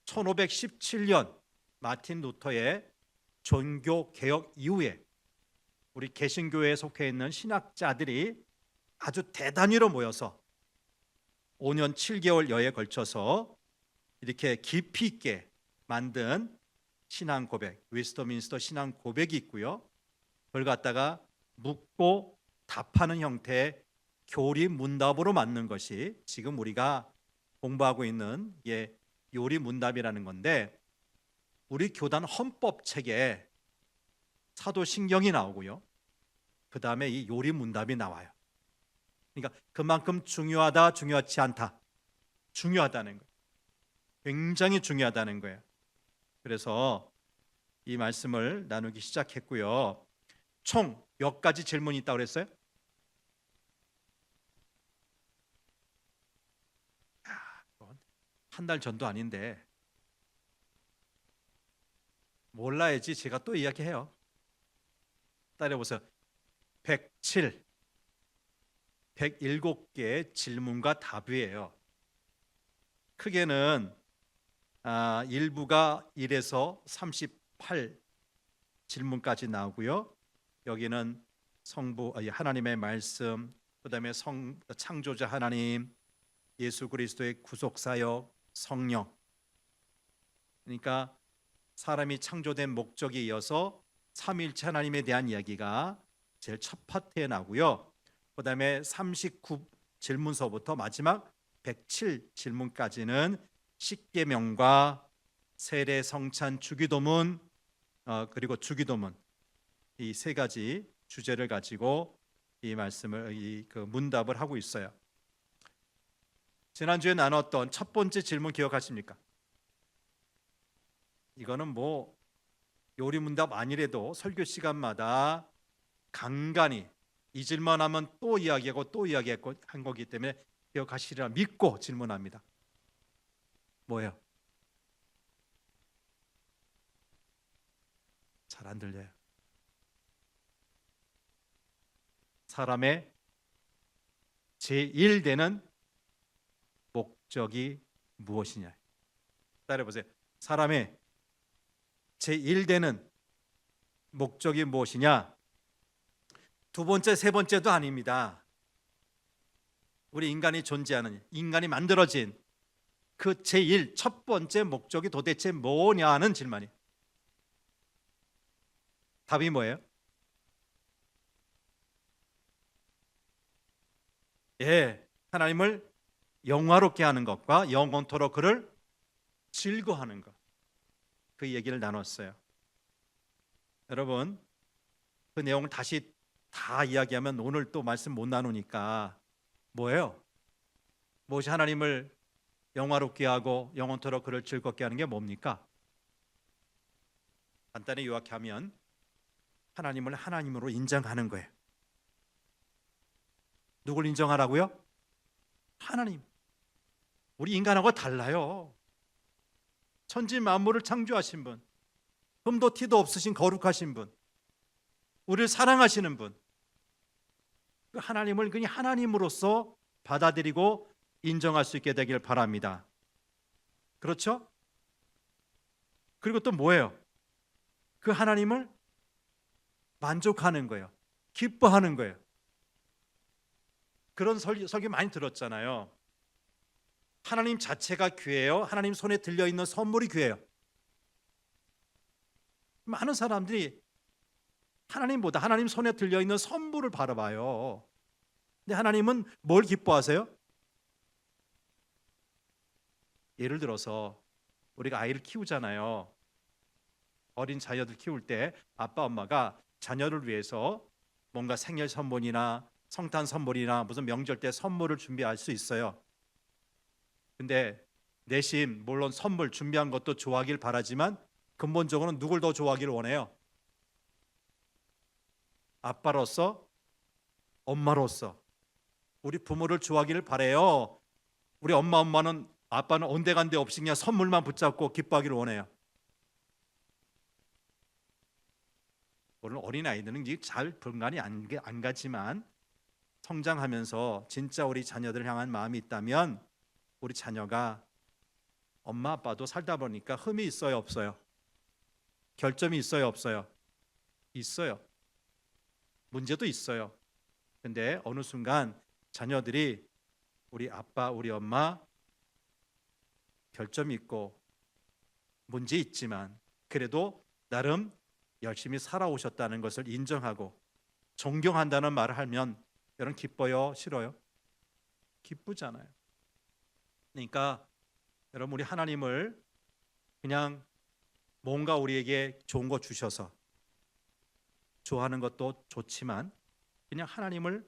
1517년 마틴 루터의 종교 개혁 이후에 우리 개신교회에 속해 있는 신학자들이 아주 대단위로 모여서 5년 7개월여에 걸쳐서 이렇게 깊이 있게 만든 신앙 고백, 웨스트민스터 신앙 고백이 있고요. 그걸 갖다가 묻고 답하는 형태의 교리 문답으로 만든 것이 지금 우리가 공부하고 있는 요리 문답이라는 건데, 우리 교단 헌법 책에 사도신경이 나오고요. 그 다음에 이 요리 문답이 나와요. 그러니까 그만큼 중요하다, 중요하지 않다, 중요하다는 거예요. 굉장히 중요하다는 거예요. 그래서 이 말씀을 나누기 시작했고요. 총 몇 가지 질문이 있다고 그랬어요? 한 달 전도 아닌데 몰라야지. 제가 또 이야기해요. 따라해보세요. 107, 107개의 질문과 답이에요. 크게는 일부가 1에서 38 질문까지 나오고요. 여기는 성부 하나님의 말씀, 그 다음에 창조자 하나님, 예수 그리스도의 구속사역, 성령. 그러니까 사람이 창조된 목적에 이어서 삼위일체 하나님에 대한 이야기가 제일 첫 파트에 나오고요. 그 다음에 39 질문서부터 마지막 107 질문까지는 십계명과 세례, 성찬, 주기도문, 그리고 주기도문, 이 세 가지 주제를 가지고 이 말씀을 그 문답을 하고 있어요. 지난주에 나눴던 첫 번째 질문 기억하십니까? 이거는 뭐 요리 문답 아니래도 설교 시간마다 간간히 잊을만 하면 또 이야기하고 또 이야기하고 한 거기 때문에 기억하시리라 믿고 질문합니다. 뭐예요? 잘 안 들려요. 사람의 제1되는 목적이 무엇이냐? 따라해보세요. 사람의 제1되는 목적이 무엇이냐? 두 번째, 세 번째도 아닙니다. 우리 인간이 존재하는, 인간이 만들어진 그 제1, 첫 번째 목적이 도대체 뭐냐는 질문이. 답이 뭐예요? 하나님을 영화롭게 하는 것과 영원토록 그를 즐거워하는 것. 그 얘기를 나눴어요. 여러분, 그 내용을 다시 다 이야기하면 오늘 또 말씀 못 나누니까 뭐예요? 무엇이 하나님을 영화롭게 하고 영원토록 그를 즐겁게 하는 게 뭡니까? 간단히 요약하면 하나님을 하나님으로 인정하는 거예요. 누굴 인정하라고요? 하나님. 우리 인간하고 달라요. 천지 만물을 창조하신 분, 흠도 티도 없으신 거룩하신 분, 우리를 사랑하시는 분, 그 하나님을 그냥 하나님으로서 받아들이고 인정할 수 있게 되길 바랍니다. 그렇죠? 그리고 또 뭐예요? 그 하나님을 만족하는 거예요. 기뻐하는 거예요. 그런 설교 많이 들었잖아요. 하나님 자체가 귀해요? 하나님 손에 들려있는 선물이 귀해요? 많은 사람들이 하나님보다 하나님 손에 들려있는 선물을 바라봐요. 근데 하나님은 뭘 기뻐하세요? 예를 들어서 우리가 아이를 키우잖아요. 어린 자녀들 키울 때 아빠 엄마가 자녀를 위해서 뭔가 생일 선물이나 성탄 선물이나 무슨 명절 때 선물을 준비할 수 있어요. 근데 내심 물론 선물 준비한 것도 좋아하길 바라지만 근본적으로는 누굴 더 좋아하기를 원해요? 아빠로서, 엄마로서 우리 부모를 좋아하기를 바래요. 우리 엄마는 아빠는 온데간데 없이 그냥 선물만 붙잡고 기뻐하기를 원해요. 물론 어린아이들은 잘 분간이 안 가지만 성장하면서 진짜 우리 자녀들을 향한 마음이 있다면 우리 자녀가 엄마 아빠도 살다 보니까 흠이 있어요, 없어요? 결점이 있어요, 없어요? 있어요. 문제도 있어요. 근데 어느 순간 자녀들이 우리 아빠, 우리 엄마 결점이 있고 문제 있지만 그래도 나름 열심히 살아오셨다는 것을 인정하고 존경한다는 말을 하면 여러분 기뻐요? 싫어요? 기쁘잖아요. 그러니까 여러분 우리 하나님을 그냥 뭔가 우리에게 좋은 거 주셔서 좋아하는 것도 좋지만 그냥 하나님을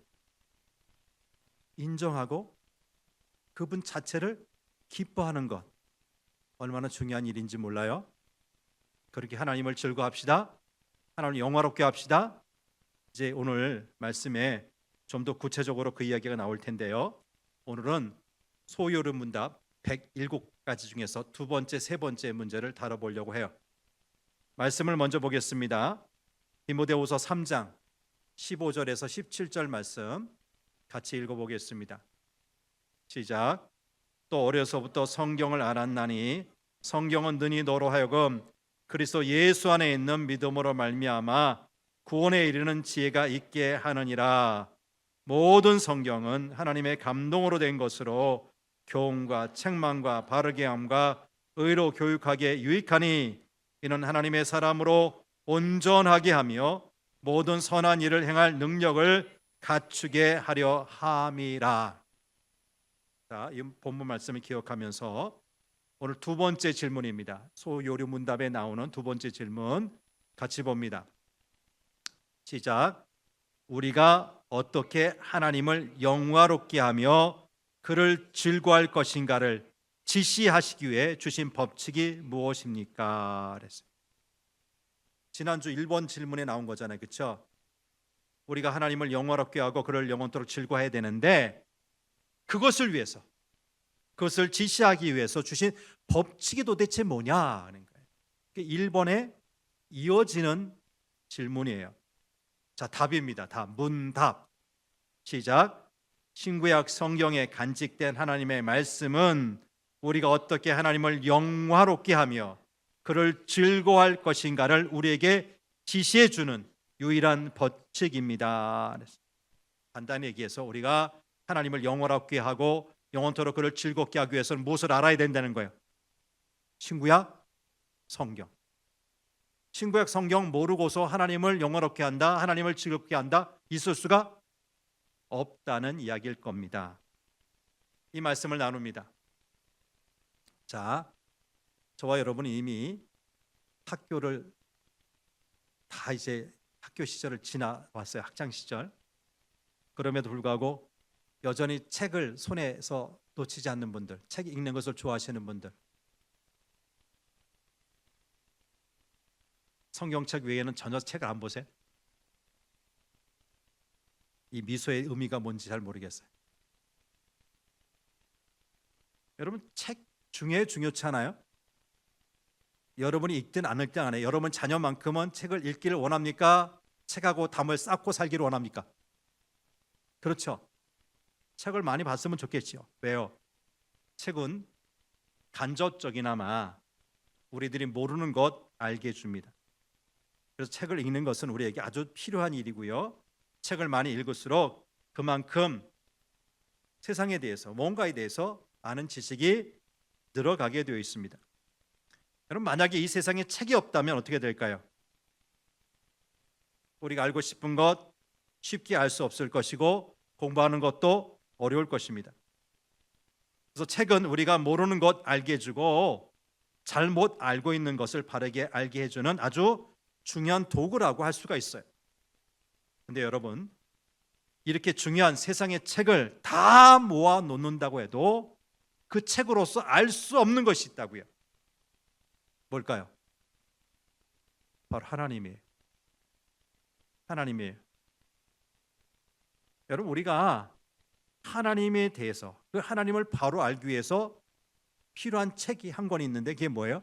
인정하고 그분 자체를 기뻐하는 것 얼마나 중요한 일인지 몰라요? 그렇게 하나님을 즐거워합시다. 하나님을 영화롭게 합시다. 이제 오늘 말씀에 좀 더 구체적으로 그 이야기가 나올 텐데요. 오늘은 소요르 문답 107가지 중에서 두 번째, 세 번째 문제를 다뤄보려고 해요. 말씀을 먼저 보겠습니다. 디모데후서 3장 15절에서 17절 말씀 같이 읽어보겠습니다. 시작. 또 어려서부터 성경을 알았나니 성경은 능히 너로 하여금 그리스도 예수 안에 있는 믿음으로 말미암아 구원에 이르는 지혜가 있게 하느니라. 모든 성경은 하나님의 감동으로 된 것으로 교훈과 책망과 바르게 함과 의로 교육하기에 유익하니 이는 하나님의 사람으로 온전하게 하며 모든 선한 일을 행할 능력을 갖추게 하려 함이라. 자, 이 본문 말씀을 기억하면서 오늘 두 번째 질문입니다. 소요리 문답에 나오는 두 번째 질문 같이 봅니다. 시작. 우리가 어떻게 하나님을 영화롭게 하며 그를 즐거워할 것인가를 지시하시기 위해 주신 법칙이 무엇입니까? 그랬어요. 지난주 1번 질문에 나온 거잖아요. 그렇죠? 우리가 하나님을 영화롭게 하고 그를 영원토록 즐거워해야 되는데 그것을 위해서 그것을 지시하기 위해서 주신 법칙이 도대체 뭐냐 하는 거예요. 1번에 이어지는 질문이에요. 자, 답입니다. 답, 문답. 시작. 신구약 성경에 간직된 하나님의 말씀은 우리가 어떻게 하나님을 영화롭게 하며 그를 즐거워할 것인가를 우리에게 지시해 주는 유일한 법칙입니다. 간단히 얘기해서 우리가 하나님을 영화롭게 하고 영원토록 그를 즐겁게 하기 위해서는 무엇을 알아야 된다는 거예요? 신구약 성경. 신구약 성경 모르고서 하나님을 영화롭게 한다, 하나님을 즐겁게 한다, 있을 수가 없다는 이야기일 겁니다. 이 말씀을 나눕니다. 자, 저와 여러분이 이미 학교를 다 이제 학교 시절을 지나왔어요. 학창 시절. 그럼에도 불구하고 여전히 책을 손에서 놓치지 않는 분들, 책 읽는 것을 좋아하시는 분들, 성경책 외에는 전혀 책을 안 보세요? 이 미소의 의미가 뭔지 잘 모르겠어요. 여러분 책 중요치 않아요? 여러분이 읽든 안 읽든 안 해요. 여러분 자녀만큼은 책을 읽기를 원합니까? 책하고 담을 쌓고 살기를 원합니까? 그렇죠. 책을 많이 봤으면 좋겠지요. 왜요? 책은 간접적이나마 우리들이 모르는 것 알게 해줍니다. 그래서 책을 읽는 것은 우리에게 아주 필요한 일이고요. 책을 많이 읽을수록 그만큼 세상에 대해서 뭔가에 대해서 아는 지식이 늘어가게 되어 있습니다. 여러분 만약에 이 세상에 책이 없다면 어떻게 될까요? 우리가 알고 싶은 것 쉽게 알 수 없을 것이고 공부하는 것도 어려울 것입니다. 그래서 책은 우리가 모르는 것 알게 해주고 잘못 알고 있는 것을 바르게 알게 해주는 아주 중요한 도구라고 할 수가 있어요. 근데 여러분 이렇게 중요한 세상의 책을 다 모아 놓는다고 해도 그 책으로서 알 수 없는 것이 있다고요. 뭘까요? 바로 하나님이에요. 여러분 우리가 하나님에 대해서 그 하나님을 바로 알기 위해서 필요한 책이 한 권 있는데 그게 뭐예요?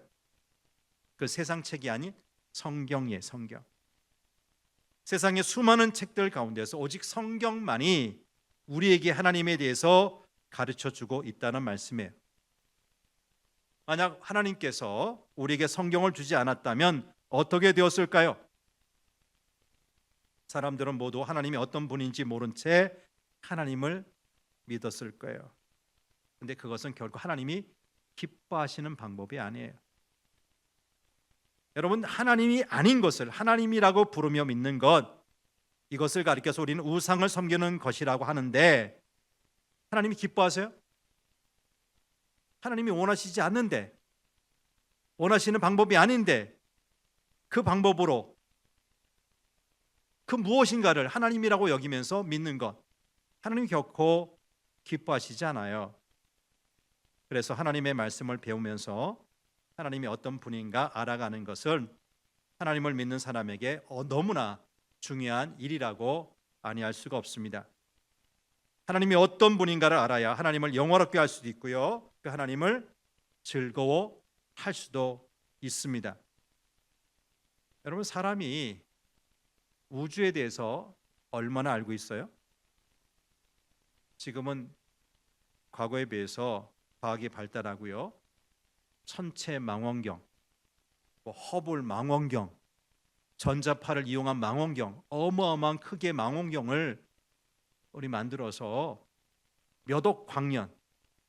그 세상 책이 아닌 성경이에요. 성경. 세상의 수많은 책들 가운데서 오직 성경만이 우리에게 하나님에 대해서 가르쳐주고 있다는 말씀이에요. 만약 하나님께서 우리에게 성경을 주지 않았다면 어떻게 되었을까요? 사람들은 모두 하나님이 어떤 분인지 모른 채 하나님을 믿었을 거예요. 근데 그것은 결국 하나님이 기뻐하시는 방법이 아니에요. 여러분, 하나님이 아닌 것을 하나님이라고 부르며 믿는 것, 이것을 가리켜서 우리는 우상을 섬기는 것이라고 하는데, 하나님이 기뻐하세요? 하나님이 원하시지 않는데, 원하시는 방법이 아닌데, 그 방법으로 그 무엇인가를 하나님이라고 여기면서 믿는 것, 하나님이 결코 기뻐하시지 않아요. 그래서 하나님의 말씀을 배우면서 하나님이 어떤 분인가 알아가는 것은 하나님을 믿는 사람에게 너무나 중요한 일이라고 아니할 수가 없습니다. 하나님이 어떤 분인가를 알아야 하나님을 영화롭게 할 수도 있고요, 그 하나님을 즐거워할 수도 있습니다. 여러분, 사람이 우주에 대해서 얼마나 알고 있어요? 지금은 과거에 비해서 과학이 발달하고요, 천체 망원경, 허블 망원경, 전자파를 이용한 망원경, 어마어마한 크기의 망원경을 우리 만들어서 몇 억 광년,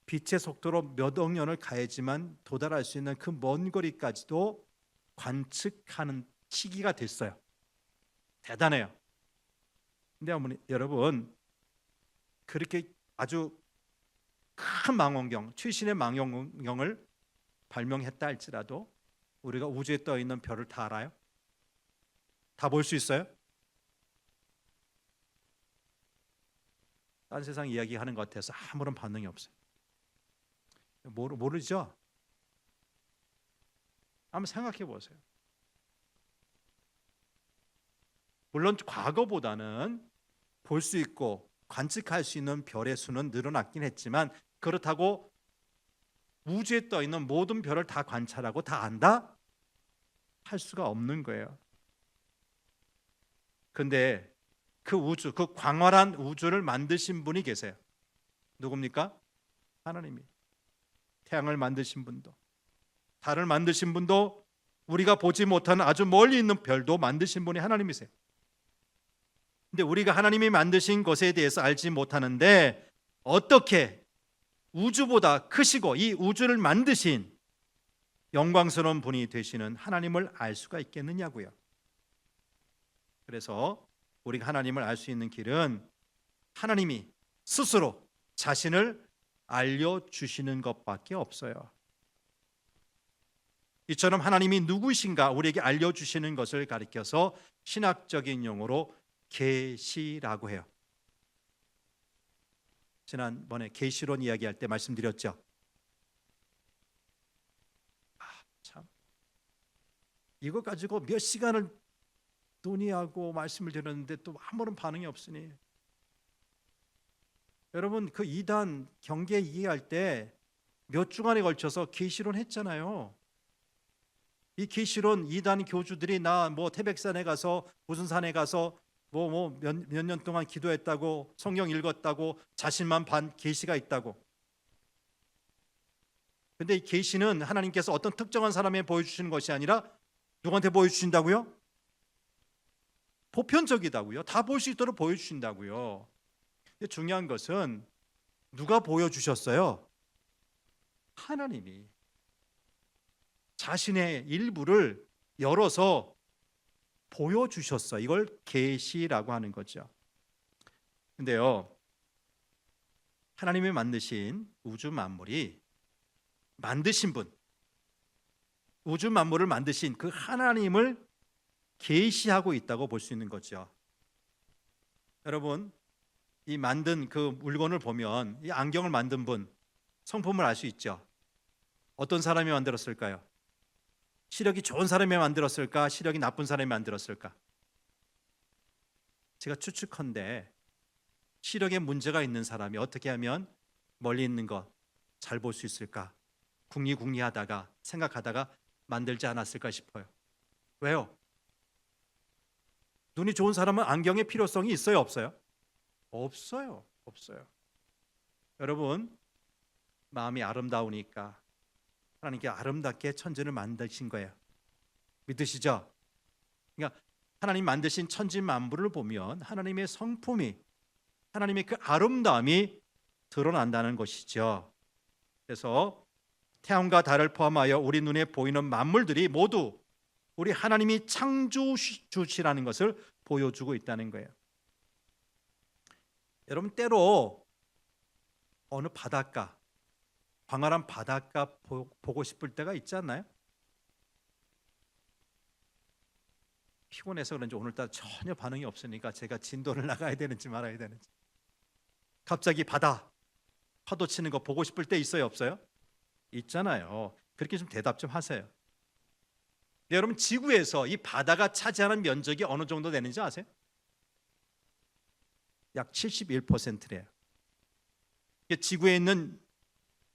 빛의 속도로 몇 억 년을 가야지만 도달할 수 있는 그 먼 거리까지도 관측하는 시기가 됐어요. 대단해요. 근데 여러분, 그렇게 아주 큰 망원경, 최신의 망원경을 발명했다 할지라도 우리가 우주에 떠 있는 별을 다 알아요? 다 볼 수 있어요? 딴 세상 이야기하는 것 같아서 아무런 반응이 없어요. 모르죠? 한번 생각해 보세요. 물론 과거보다는 볼 수 있고 관측할 수 있는 별의 수는 늘어났긴 했지만, 그렇다고 우주에 떠 있는 모든 별을 다 관찰하고 다 안다? 할 수가 없는 거예요. 근데 그 우주, 그 광활한 우주를 만드신 분이 계세요. 누굽니까? 하나님이. 태양을 만드신 분도, 달을 만드신 분도, 우리가 보지 못하는 아주 멀리 있는 별도 만드신 분이 하나님이세요. 근데 우리가 하나님이 만드신 것에 대해서 알지 못하는데, 어떻게 우주보다 크시고 이 우주를 만드신 영광스러운 분이 되시는 하나님을 알 수가 있겠느냐고요. 그래서 우리가 하나님을 알 수 있는 길은 하나님이 스스로 자신을 알려주시는 것밖에 없어요. 이처럼 하나님이 누구신가 우리에게 알려주시는 것을 가리켜서 신학적인 용어로 계시라고 해요. 지난번에 계시론 이야기할 때 말씀드렸죠. 참, 이거 가지고 몇 시간을 논의하고 말씀을 드렸는데 또 아무런 반응이 없으니, 여러분, 그 이단 경계 이해할 때 몇 주간에 걸쳐서 계시론 했잖아요. 이 계시론 이단 교주들이 나 태백산에 가서 무슨 산에 가서 몇 년 동안 기도했다고, 성경 읽었다고, 자신만 반 계시가 있다고. 근데 이 계시는 하나님께서 어떤 특정한 사람에 보여주시는 것이 아니라 누구한테 보여주신다고요? 보편적이다고요. 다 볼 수 있도록 보여주신다고요. 근데 중요한 것은 누가 보여주셨어요? 하나님이 자신의 일부를 열어서 보여주셨어요. 이걸 계시라고 하는 거죠. 근데요, 하나님이 만드신 우주 만물이, 만드신 분, 우주 만물을 만드신 그 하나님을 계시하고 있다고 볼 수 있는 거죠. 여러분, 이 만든 그 물건을 보면, 이 안경을 만든 분 성품을 알 수 있죠. 어떤 사람이 만들었을까요? 시력이 좋은 사람이 만들었을까? 시력이 나쁜 사람이 만들었을까? 제가 추측컨대 시력에 문제가 있는 사람이 어떻게 하면 멀리 있는 것 잘 볼 수 있을까? 궁리궁리하다가 생각하다가 만들지 않았을까 싶어요. 왜요? 눈이 좋은 사람은 안경의 필요성이 있어요, 없어요? 없어요. 여러분, 마음이 아름다우니까 하나님께 아름답게 천지를 만드신 거예요. 믿으시죠? 그러니까 하나님 만드신 천지 만물을 보면 하나님의 성품이, 하나님의 그 아름다움이 드러난다는 것이죠. 그래서 태양과 달을 포함하여 우리 눈에 보이는 만물들이 모두 우리 하나님이 창조주시라는 것을 보여주고 있다는 거예요. 여러분, 때로 어느 바닷가, 광활한 바닷가 보고 싶을 때가 있지 않나요? 피곤해서 그런지 오늘따라 전혀 반응이 없으니까 제가 진도를 나가야 되는지 말아야 되는지. 갑자기 파도 치는 거 보고 싶을 때 있어요, 없어요? 있잖아요. 그렇게 좀 대답 좀 하세요. 네, 여러분, 지구에서 이 바다가 차지하는 면적이 어느 정도 되는지 아세요? 약 71%래요. 지구에 있는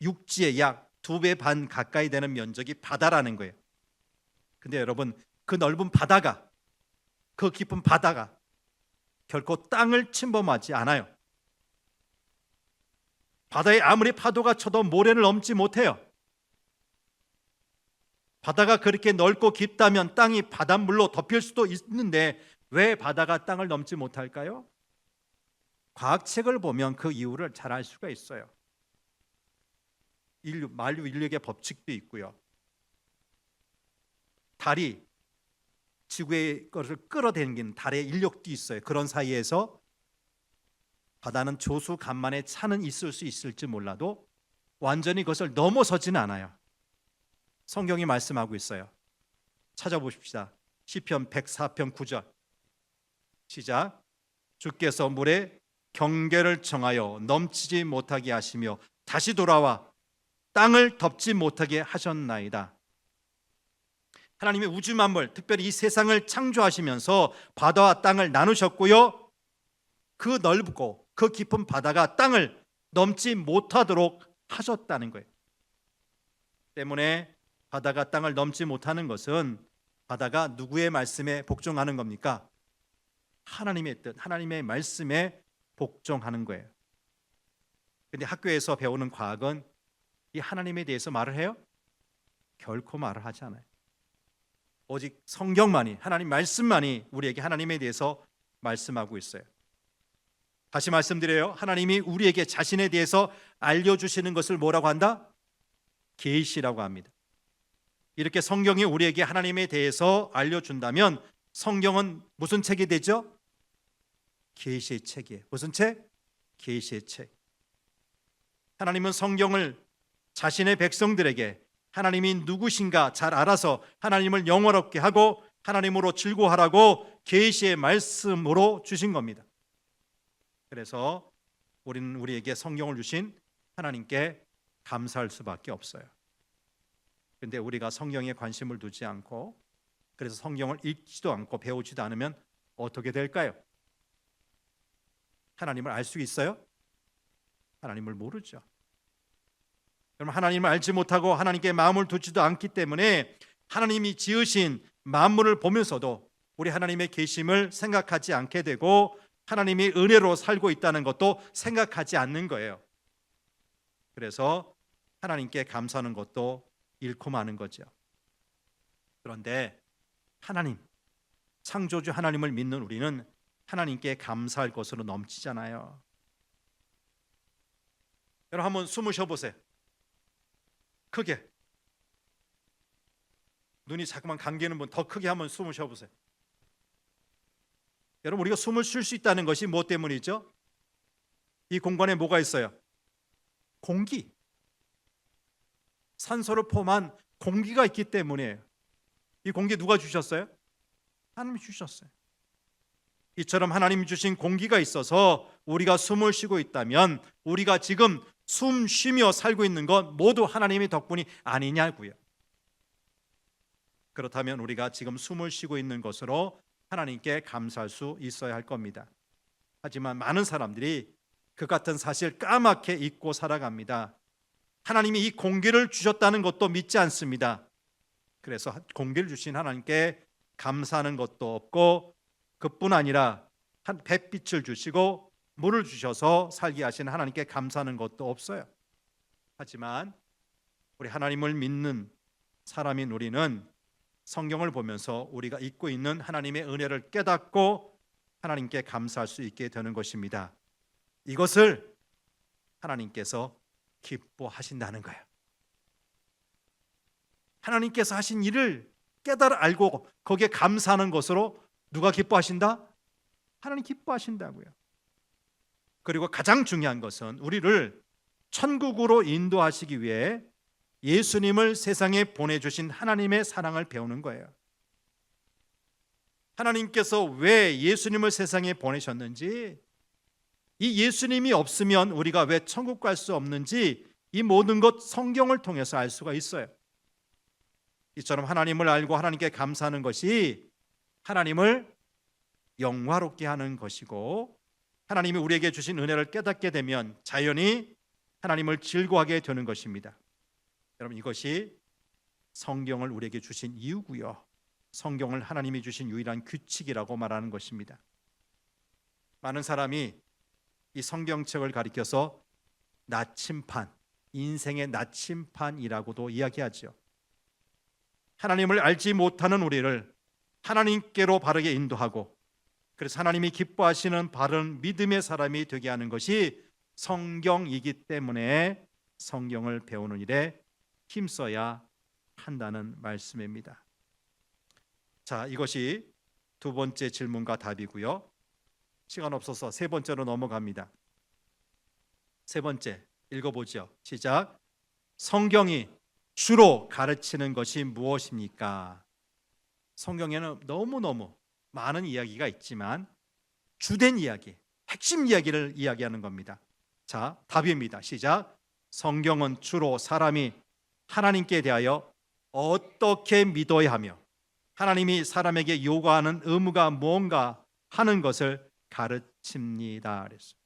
육지의 약 2배 반 가까이 되는 면적이 바다라는 거예요. 근데 여러분, 그 넓은 바다가, 그 깊은 바다가 결코 땅을 침범하지 않아요. 바다에 아무리 파도가 쳐도 모래를 넘지 못해요. 바다가 그렇게 넓고 깊다면 땅이 바닷물로 덮일 수도 있는데 왜 바다가 땅을 넘지 못할까요? 과학책을 보면 그 이유를 잘 알 수가 있어요. 만유 인력의 법칙도 있고요. 달이 지구의 것을 끌어당기는 달의 인력도 있어요. 그런 사이에서 바다는 조수간만에 차는 있을 수 있을지 몰라도 완전히 그것을 넘어서지는 않아요. 성경이 말씀하고 있어요. 찾아보십시다. 시편 104편 9절 시작. 주께서 물에 경계를 정하여 넘치지 못하게 하시며 다시 돌아와 땅을 덮지 못하게 하셨나이다. 하나님의 우주 만물, 특별히 이 세상을 창조하시면서 바다와 땅을 나누셨고요, 그 넓고 그 깊은 바다가 땅을 넘지 못하도록 하셨다는 거예요. 때문에 바다가 땅을 넘지 못하는 것은 바다가 누구의 말씀에 복종하는 겁니까? 하나님의 뜻, 하나님의 말씀에 복종하는 거예요. 근데 학교에서 배우는 과학은 이 하나님에 대해서 말을 해요? 결코 말을 하지 않아요. 오직 성경만이, 하나님 말씀만이 우리에게 하나님에 대해서 말씀하고 있어요. 다시 말씀드려요. 하나님이 우리에게 자신에 대해서 알려주시는 것을 뭐라고 한다? 계시라고 합니다. 이렇게 성경이 우리에게 하나님에 대해서 알려준다면 성경은 무슨 책이 되죠? 계시의 책이에요. 무슨 책? 계시의 책. 하나님은 성경을 자신의 백성들에게 하나님이 누구신가 잘 알아서 하나님을 영원롭게 하고 하나님으로 즐거워하라고 계시의 말씀으로 주신 겁니다. 그래서 우리는 우리에게 성경을 주신 하나님께 감사할 수밖에 없어요. 근데 우리가 성경에 관심을 두지 않고, 그래서 성경을 읽지도 않고 배우지도 않으면 어떻게 될까요? 하나님을 알 수 있어요? 하나님을 모르죠. 그럼 하나님을 알지 못하고 하나님께 마음을 두지도 않기 때문에 하나님이 지으신 만물을 보면서도 우리 하나님의 계심을 생각하지 않게 되고 하나님이 은혜로 살고 있다는 것도 생각하지 않는 거예요. 그래서 하나님께 감사하는 것도 잃고 마는 거죠. 그런데 하나님, 창조주 하나님을 믿는 우리는 하나님께 감사할 것으로 넘치잖아요. 여러분, 한번 숨을 쉬어보세요. 크게. 눈이 자꾸만 감기는 분 더 크게 한번 숨을 쉬어보세요. 여러분, 우리가 숨을 쉴 수 있다는 것이 무엇 때문이죠? 이 공간에 뭐가 있어요? 공기. 산소를 포함한 공기가 있기 때문이에요. 이 공기 누가 주셨어요? 하나님이 주셨어요. 이처럼 하나님이 주신 공기가 있어서 우리가 숨을 쉬고 있다면 우리가 지금 숨 쉬며 살고 있는 건 모두 하나님의 덕분이 아니냐고요. 그렇다면 우리가 지금 숨을 쉬고 있는 것으로 하나님께 감사할 수 있어야 할 겁니다. 하지만 많은 사람들이 그 같은 사실 까맣게 잊고 살아갑니다. 하나님이 이 공기를 주셨다는 것도 믿지 않습니다. 그래서 공기를 주신 하나님께 감사하는 것도 없고, 그뿐 아니라 햇빛을 주시고 물을 주셔서 살게 하신 하나님께 감사하는 것도 없어요. 하지만 우리 하나님을 믿는 사람인 우리는 성경을 보면서 우리가 잊고 있는 하나님의 은혜를 깨닫고 하나님께 감사할 수 있게 되는 것입니다. 이것을 하나님께서 기뻐하신다는 거예요. 하나님께서 하신 일을 깨달아 알고 거기에 감사하는 것으로 누가 기뻐하신다? 하나님 기뻐하신다고요. 그리고 가장 중요한 것은 우리를 천국으로 인도하시기 위해 예수님을 세상에 보내주신 하나님의 사랑을 배우는 거예요. 하나님께서 왜 예수님을 세상에 보내셨는지, 이 예수님이 없으면 우리가 왜 천국 갈 수 없는지, 이 모든 것 성경을 통해서 알 수가 있어요. 이처럼 하나님을 알고 하나님께 감사하는 것이 하나님을 영화롭게 하는 것이고, 하나님이 우리에게 주신 은혜를 깨닫게 되면 자연히 하나님을 즐거워하게 되는 것입니다. 여러분, 이것이 성경을 우리에게 주신 이유고요, 성경을 하나님이 주신 유일한 규칙이라고 말하는 것입니다. 많은 사람이 이 성경책을 가리켜서 나침판, 인생의 나침판이라고도 이야기하죠. 하나님을 알지 못하는 우리를 하나님께로 바르게 인도하고, 그래서 하나님이 기뻐하시는 바른 믿음의 사람이 되게 하는 것이 성경이기 때문에 성경을 배우는 일에 힘써야 한다는 말씀입니다. 자, 이것이 두 번째 질문과 답이고요. 시간 없어서 세 번째로 넘어갑니다. 세 번째 읽어보죠. 시작. 성경이 주로 가르치는 것이 무엇입니까? 성경에는 너무너무 많은 이야기가 있지만 주된 이야기, 핵심 이야기를 이야기하는 겁니다. 자, 답입니다. 시작. 성경은 주로 사람이 하나님께 대하여 어떻게 믿어야 하며 하나님이 사람에게 요구하는 의무가 뭔가 하는 것을 가르칩니다. 그랬어요.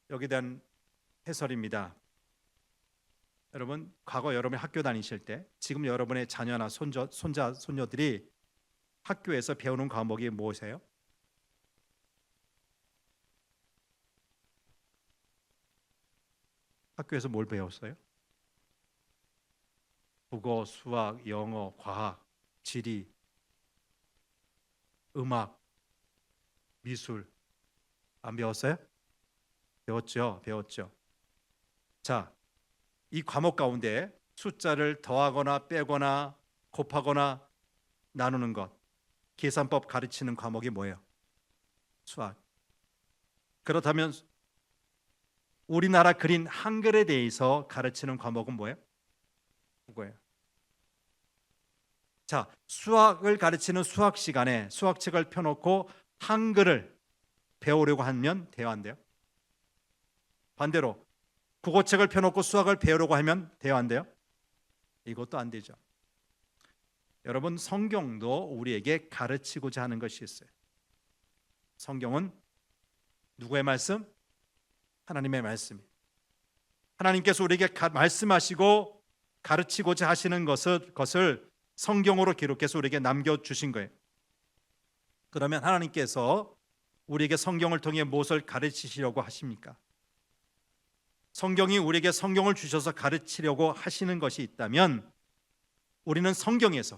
여기에 대한 해설입니다. 여러분, 과거 여러분이 학교 다니실 때, 지금 여러분의 자녀나 손자, 손녀들이 학교에서 배우는 과목이 무엇이에요? 학교에서 뭘 배웠어요? 국어, 수학, 영어, 과학, 지리, 음악, 미술 안 배웠어요? 배웠죠. 자, 이 과목 가운데 숫자를 더하거나 빼거나 곱하거나 나누는 것, 계산법 가르치는 과목이 뭐예요? 수학. 그렇다면 우리나라 그린 한글에 대해서 가르치는 과목은 뭐예요? 국어예요. 자, 수학을 가르치는 수학 시간에 수학책을 펴놓고 한글을 배우려고 하면 돼요, 안 돼요? 반대로 국어책을 펴놓고 수학을 배우려고 하면 돼요, 안 돼요? 이것도 안 되죠. 여러분, 성경도 우리에게 가르치고자 하는 것이 있어요. 성경은 누구의 말씀? 하나님의 말씀이에요. 하나님께서 우리에게 말씀하시고 가르치고자 하시는 것을 성경으로 기록해서 우리에게 남겨주신 거예요. 그러면 하나님께서 우리에게 성경을 통해 무엇을 가르치시려고 하십니까? 성경이 우리에게 성경을 주셔서 가르치려고 하시는 것이 있다면 우리는 성경에서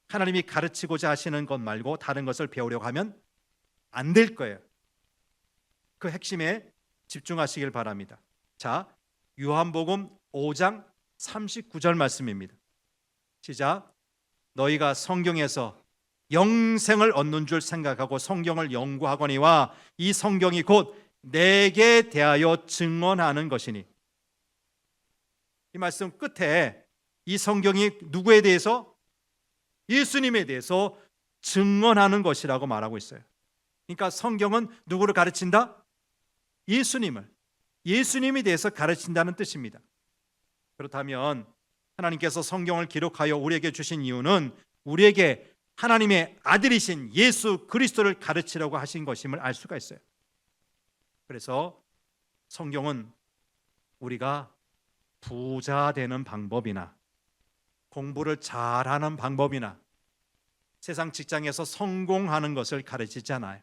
하나님이 가르치고자 하시는 것 말고 다른 것을 배우려고 하면 안 될 거예요. 그 핵심에 집중하시길 바랍니다. 자, 요한복음 5장 39절 말씀입니다. 시작. 너희가 성경에서 영생을 얻는 줄 생각하고 성경을 연구하거니와 이 성경이 곧 내게 대하여 증언하는 것이니. 이 말씀 끝에 이 성경이 누구에 대해서? 예수님에 대해서 증언하는 것이라고 말하고 있어요. 그러니까 성경은 누구를 가르친다? 예수님을, 예수님에 대해서 가르친다는 뜻입니다. 그렇다면 하나님께서 성경을 기록하여 우리에게 주신 이유는 우리에게 하나님의 아들이신 예수 그리스도를 가르치려고 하신 것임을 알 수가 있어요. 그래서 성경은 우리가 부자 되는 방법이나 공부를 잘하는 방법이나 세상 직장에서 성공하는 것을 가르치지 않아요.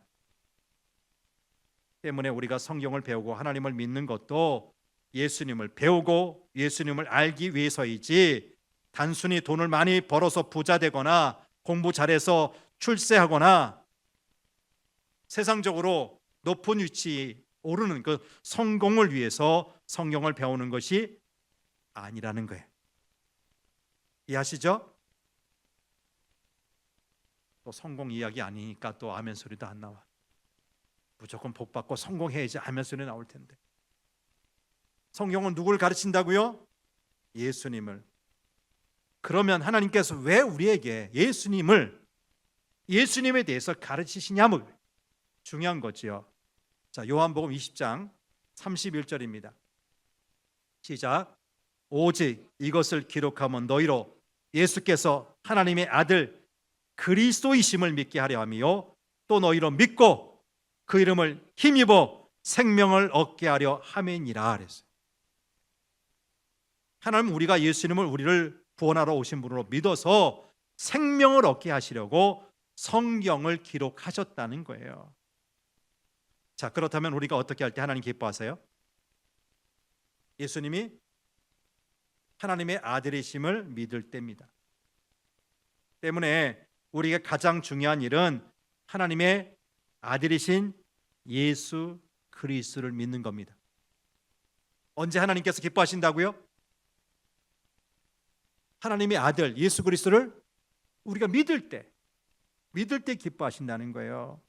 때문에 우리가 성경을 배우고 하나님을 믿는 것도 예수님을 배우고 예수님을 알기 위해서이지 단순히 돈을 많이 벌어서 부자 되거나 공부 잘해서 출세하거나 세상적으로 높은 위치에 오르는 그 성공을 위해서 성경을 배우는 것이 아니라는 거예요. 이해하시죠? 또 성공 이야기 아니니까 또 아멘 소리도 안 나와. 무조건 복 받고 성공해야지 아멘 소리 나올 텐데. 성경은 누굴 가르친다고요? 예수님을. 그러면 하나님께서 왜 우리에게 예수님에 대해서 가르치시냐면 중요한 거지요. 자, 요한복음 20장 31절입니다. 시작. 오직 이것을 기록하면 너희로 예수께서 하나님의 아들 그리스도이심을 믿게 하려 함이요 또 너희로 믿고 그 이름을 힘입어 생명을 얻게 하려 함이니라 그랬어요. 하나님은 우리가 예수님을 우리를 구원하러 오신 분으로 믿어서 생명을 얻게 하시려고 성경을 기록하셨다는 거예요. 자, 그렇다면 우리가 어떻게 할 때 하나님 기뻐하세요? 예수님이 하나님의 아들이심을 믿을 때입니다. 때문에 우리가 가장 중요한 일은 하나님의 아들이신 예수 그리스도를 믿는 겁니다. 언제 하나님께서 기뻐하신다고요? 하나님의 아들 예수 그리스도를 우리가 믿을 때 기뻐하신다는 거예요.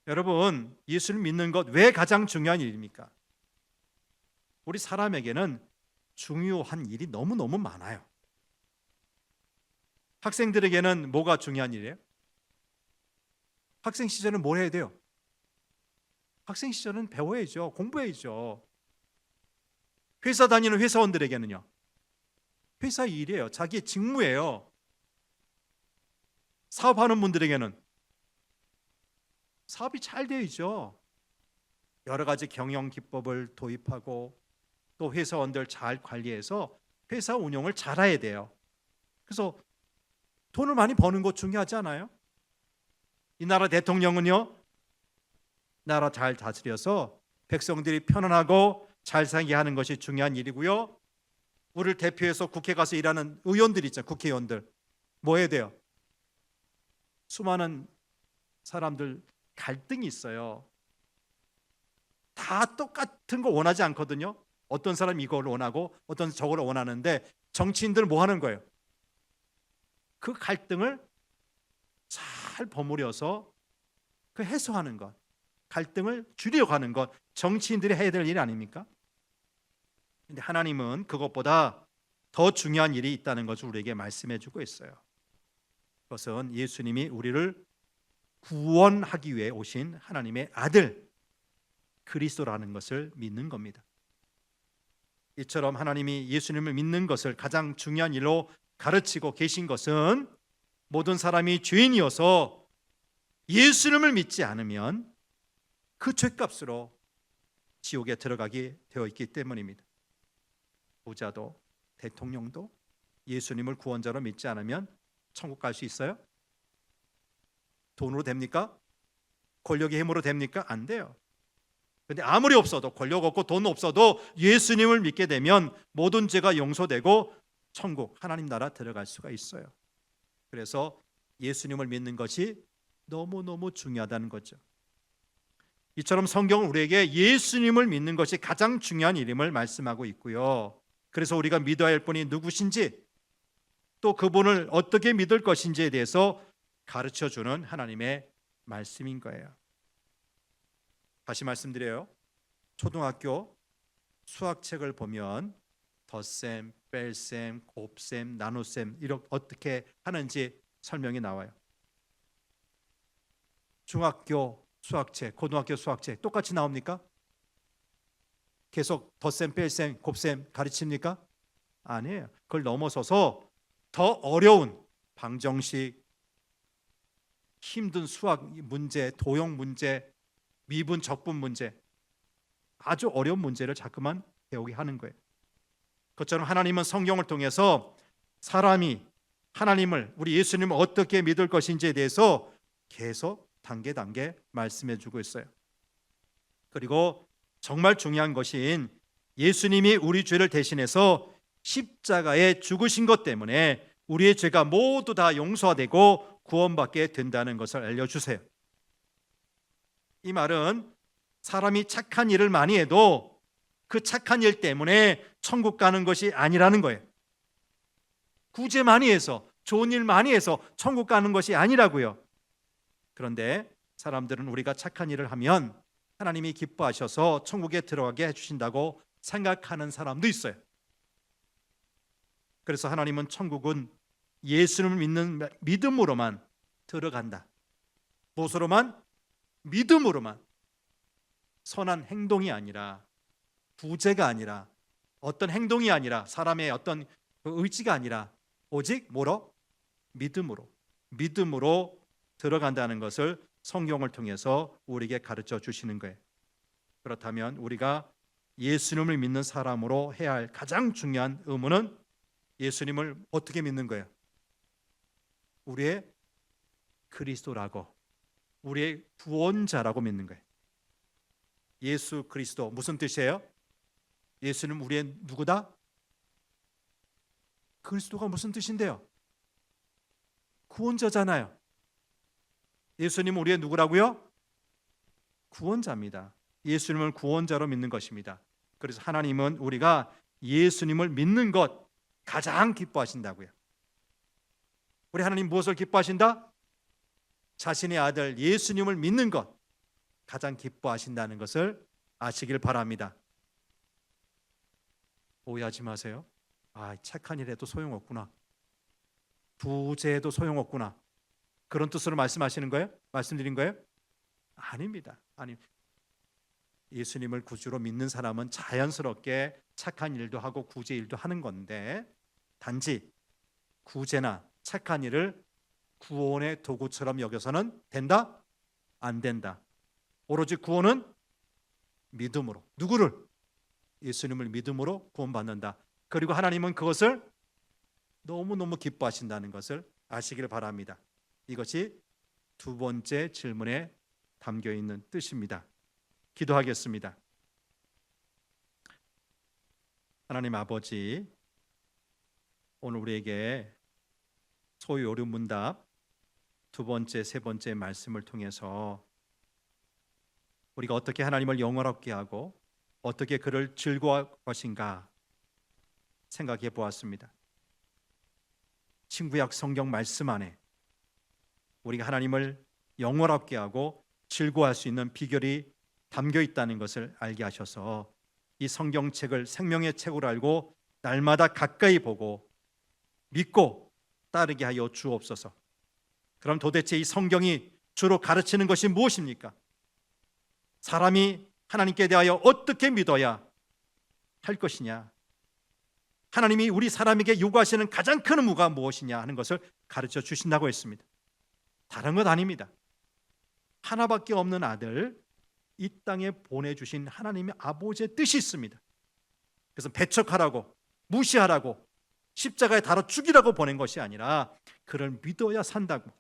여러분, 예수를 믿는 것 왜 가장 중요한 일입니까? 우리 사람에게는 중요한 일이 너무너무 많아요. 학생들에게는 뭐가 중요한 일이에요? 학생 시절은 뭘 해야 돼요? 학생 시절은 배워야죠. 공부해야죠. 회사 다니는 회사원들에게는요? 회사 일이에요. 자기의 직무예요. 사업하는 분들에게는 사업이 잘 되어야죠. 여러 가지 경영 기법을 도입하고 또 회사원들 잘 관리해서 회사 운영을 잘해야 돼요. 그래서 돈을 많이 버는 것 중요하지 않아요? 이 나라 대통령은요, 나라 잘 다스려서 백성들이 편안하고 잘 살게 하는 것이 중요한 일이고요. 우리를 대표해서 국회 가서 일하는 의원들 있죠. 국회의원들 뭐 해야 돼요? 수많은 사람들 갈등이 있어요. 다 똑같은 거 원하지 않거든요. 어떤 사람이 이걸 원하고 어떤 저걸 원하는데 정치인들은 뭐 하는 거예요? 그 갈등을 잘 버무려서 그 해소하는 것, 갈등을 줄여가는 것, 정치인들이 해야 될 일 아닙니까? 근데 하나님은 그것보다 더 중요한 일이 있다는 것을 우리에게 말씀해 주고 있어요. 그것은 예수님이 우리를 구원하기 위해 오신 하나님의 아들 그리스도라는 것을 믿는 겁니다. 이처럼 하나님이 예수님을 믿는 것을 가장 중요한 일로 가르치고 계신 것은 모든 사람이 죄인이어서 예수님을 믿지 않으면 그 죄값으로 지옥에 들어가게 되어 있기 때문입니다. 부자도 대통령도 예수님을 구원자로 믿지 않으면 천국 갈 수 있어요? 돈으로 됩니까? 권력의 힘으로 됩니까? 안 돼요. 근데 아무리 없어도, 권력 없고 돈 없어도 예수님을 믿게 되면 모든 죄가 용서되고 천국, 하나님 나라 들어갈 수가 있어요. 그래서 예수님을 믿는 것이 너무너무 중요하다는 거죠. 이처럼 성경은 우리에게 예수님을 믿는 것이 가장 중요한 일임을 말씀하고 있고요. 그래서 우리가 믿어야 할 분이 누구신지, 또 그분을 어떻게 믿을 것인지에 대해서 가르쳐주는 하나님의 말씀인 거예요. 다시 말씀드려요. 초등학교 수학책을 보면 덧셈, 뺄셈, 곱셈, 나눗셈 이렇게 어떻게 하는지 설명이 나와요. 중학교 수학책, 고등학교 수학책 똑같이 나옵니까? 계속 덧셈, 뺄셈, 곱셈 가르칩니까? 아니에요. 그걸 넘어서서 더 어려운 방정식, 힘든 수학 문제, 도형 문제, 미분, 적분 문제, 아주 어려운 문제를 자꾸만 배우게 하는 거예요. 그것처럼 하나님은 성경을 통해서 사람이 하나님을, 우리 예수님을 어떻게 믿을 것인지에 대해서 계속 단계 말씀해 주고 있어요. 그리고 정말 중요한 것인 예수님이 우리 죄를 대신해서 십자가에 죽으신 것 때문에 우리의 죄가 모두 다 용서되고 구원받게 된다는 것을 알려주세요. 이 말은 사람이 착한 일을 많이 해도 그 착한 일 때문에 천국 가는 것이 아니라는 거예요. 구제 많이 해서, 좋은 일 많이 해서 천국 가는 것이 아니라고요. 그런데 사람들은 우리가 착한 일을 하면 하나님이 기뻐하셔서 천국에 들어가게 해주신다고 생각하는 사람도 있어요. 그래서 하나님은 천국은 예수님을 믿는 믿음으로만 들어간다. 무엇으로만? 믿음으로만. 선한 행동이 아니라, 부제가 아니라, 어떤 행동이 아니라, 사람의 어떤 의지가 아니라 오직 뭐로? 믿음으로 들어간다는 것을 성경을 통해서 우리에게 가르쳐 주시는 거예요. 그렇다면 우리가 예수님을 믿는 사람으로 해야 할 가장 중요한 의무는 예수님을 어떻게 믿는 거예요? 우리의 그리스도라고, 우리의 구원자라고 믿는 거예요. 예수 그리스도 무슨 뜻이에요? 예수는 우리의 누구다? 그리스도가 무슨 뜻인데요? 구원자잖아요. 예수님은 우리의 누구라고요? 구원자입니다. 예수님을 구원자로 믿는 것입니다. 그래서 하나님은 우리가 예수님을 믿는 것 가장 기뻐하신다고요. 우리 하나님 무엇을 기뻐하신다? 자신의 아들 예수님을 믿는 것 가장 기뻐하신다는 것을 아시길 바랍니다. 오해하지 마세요. 착한 일 해도 소용없구나. 부제해도 소용없구나. 그런 뜻으로 말씀하시는 거예요? 말씀드린 거예요? 아닙니다. 예수님을 구주로 믿는 사람은 자연스럽게 착한 일도 하고 구제 일도 하는 건데, 단지 구제나 착한 일을 구원의 도구처럼 여겨서는 된다? 안 된다. 오로지 구원은 믿음으로. 누구를? 예수님을 믿음으로 구원받는다. 그리고 하나님은 그것을 너무너무 기뻐하신다는 것을 아시길 바랍니다. 이것이 두 번째 질문에 담겨 있는 뜻입니다. 기도하겠습니다. 하나님 아버지, 오늘 우리에게 소위 오륜문답 두 번째, 세 번째 말씀을 통해서 우리가 어떻게 하나님을 영원하게 하고 어떻게 그를 즐거워할 것인가 생각해 보았습니다. 신구약 성경 말씀 안에 우리가 하나님을 영원하게 하고 즐거워할 수 있는 비결이 담겨 있다는 것을 알게 하셔서 이 성경책을 생명의 책으로 알고 날마다 가까이 보고 믿고 따르게 하여 주옵소서. 그럼 도대체 이 성경이 주로 가르치는 것이 무엇입니까? 사람이 하나님께 대하여 어떻게 믿어야 할 것이냐, 하나님이 우리 사람에게 요구하시는 가장 큰 의무가 무엇이냐 하는 것을 가르쳐 주신다고 했습니다. 다른 것 아닙니다. 하나밖에 없는 아들 이 땅에 보내주신 하나님의 아버지의 뜻이 있습니다. 그래서 배척하라고, 무시하라고, 십자가에 달아 죽이라고 보낸 것이 아니라 그를 믿어야 산다고.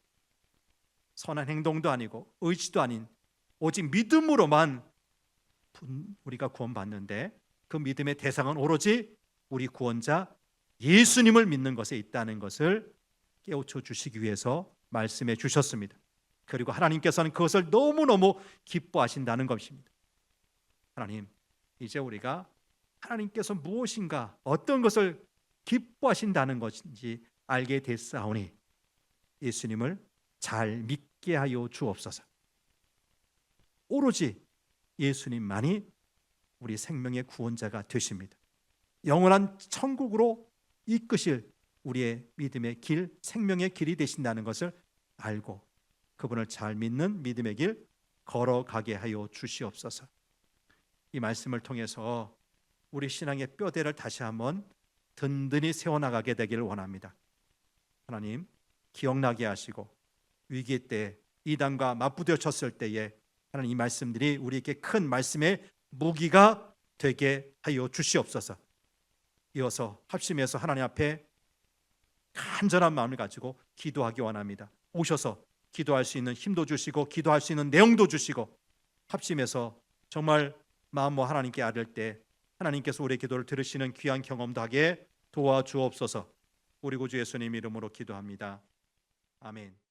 선한 행동도 아니고 의지도 아닌 오직 믿음으로만 우리가 구원받는데, 그 믿음의 대상은 오로지 우리 구원자 예수님을 믿는 것에 있다는 것을 깨우쳐 주시기 위해서 말씀해 주셨습니다. 그리고 하나님께서는 그것을 너무너무 기뻐하신다는 것입니다. 하나님, 이제 우리가 하나님께서 무엇인가, 어떤 것을 기뻐하신다는 것인지 알게 됐사오니 예수님을 잘 믿게 하여 주옵소서. 오로지 예수님만이 우리 생명의 구원자가 되십니다. 영원한 천국으로 이끄실 우리의 믿음의 길, 생명의 길이 되신다는 것을 알고 그분을 잘 믿는 믿음의 길 걸어가게 하여 주시옵소서. 이 말씀을 통해서 우리 신앙의 뼈대를 다시 한번 든든히 세워나가게 되기를 원합니다. 하나님, 기억나게 하시고 위기 때 이단과 맞부딪혔을 때에 하나님, 이 말씀들이 우리에게 큰 말씀의 무기가 되게 하여 주시옵소서. 이어서 합심해서 하나님 앞에 간절한 마음을 가지고 기도하기 원합니다. 오셔서 기도할 수 있는 힘도 주시고 기도할 수 있는 내용도 주시고 합심해서 정말 마음 모아 하나님께 아뢰 때 하나님께서 우리의 기도를 들으시는 귀한 경험도 하게 도와주옵소서. 우리 구주 예수님 이름으로 기도합니다. 아멘.